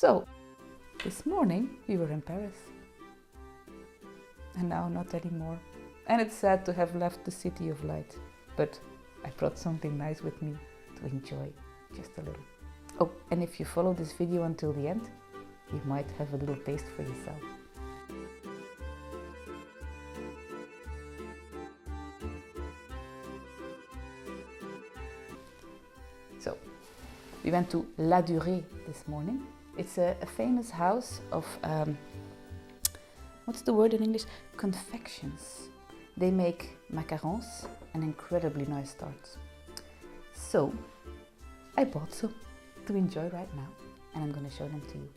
So, this morning we were in Paris. And now not anymore. And it's sad to have left the city of light. But I brought something nice with me to enjoy, just a little. Oh, and if you follow this video until the end, you might have a little taste for yourself. So, we went to La Durée this morning. It's a famous house of, what's the word in English? Confections. They make macarons and incredibly nice tarts. So, I bought some to enjoy right now, and I'm going to show them to you.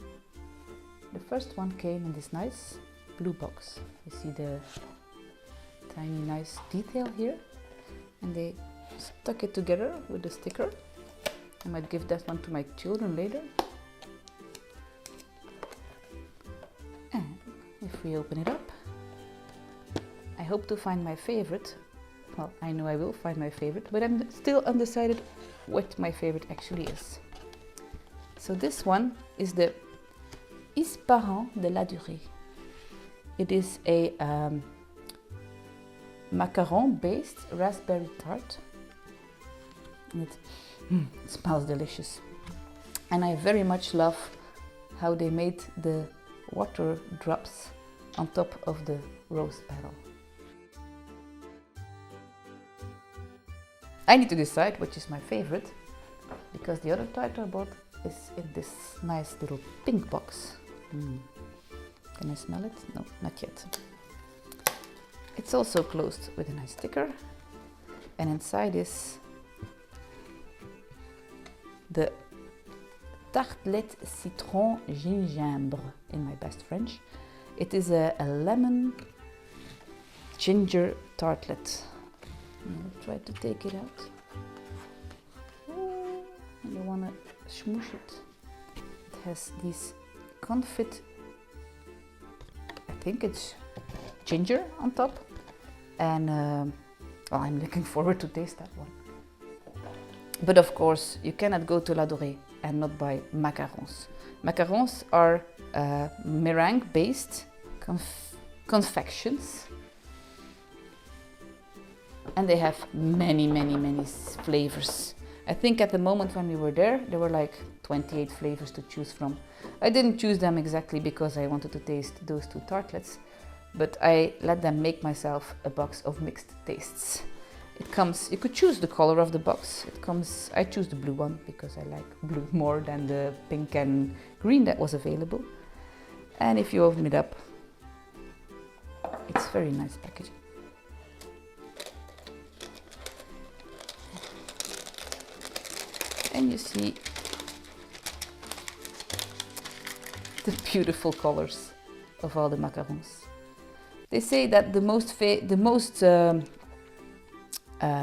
The first one came in this nice blue box. You see the tiny nice detail here, and they stuck it together with a sticker. I might give that one to my children later. And if we open it up, I hope to find my favorite. Well, I know I will find my favorite, but I'm still undecided what my favorite actually is. So this one is the Ispahan de la Durée. It is a macaron-based raspberry tart. And it smells delicious. And I very much love how they made the water drops on top of the rose petal. I need to decide which is my favorite, because the other tart I bought is in this nice little pink box. Can I smell it? No, not yet. It's also closed with a nice sticker, and inside is the Tartelette Citron Gingembre in my best French. It is a lemon ginger tartlet. I'll try to take it out. And you want to smoosh it. It has these confit, I think it's ginger on top. And well, I'm looking forward to taste that one. But of course, you cannot go to La Durée and not buy macarons. Macarons are meringue-based confections. And they have many flavors. I think at the moment when we were there were like 28 flavors to choose from. I didn't choose them exactly because I wanted to taste those two tartlets, but I let them make myself a box of mixed tastes. It comes, you could choose the color of the box. It comes, I choose the blue one because I like blue more than the pink and green that was available. And if you open it up, it's very nice packaging. And you see the beautiful colors of all the macarons. They say that the most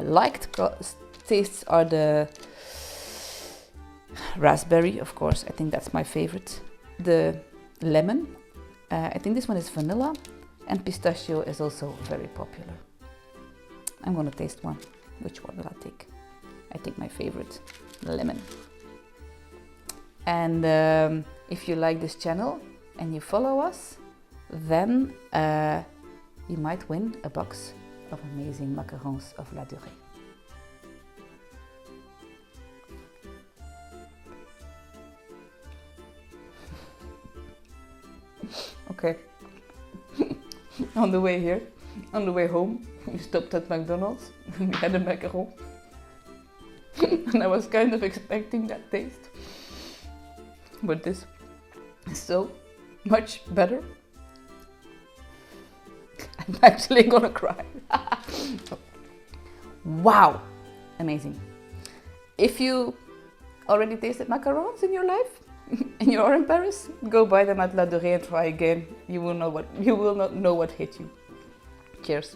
liked tastes are the raspberry, of course. I think that's my favorite. The lemon. I think this one is vanilla, and pistachio is also very popular. I'm gonna taste one. Which one will I take? I think my favorite, the lemon. And if you like this channel and you follow us, then you might win a box of amazing macarons of La Durée. Okay, on the way home, we stopped at McDonald's. We had a macaron. And I was kind of expecting that taste, but this is so much better. I'm actually gonna cry. Wow, amazing. If you already tasted macarons in your life and you're in Paris, go buy them at La Durée and try again. You will not know what hit you. Cheers.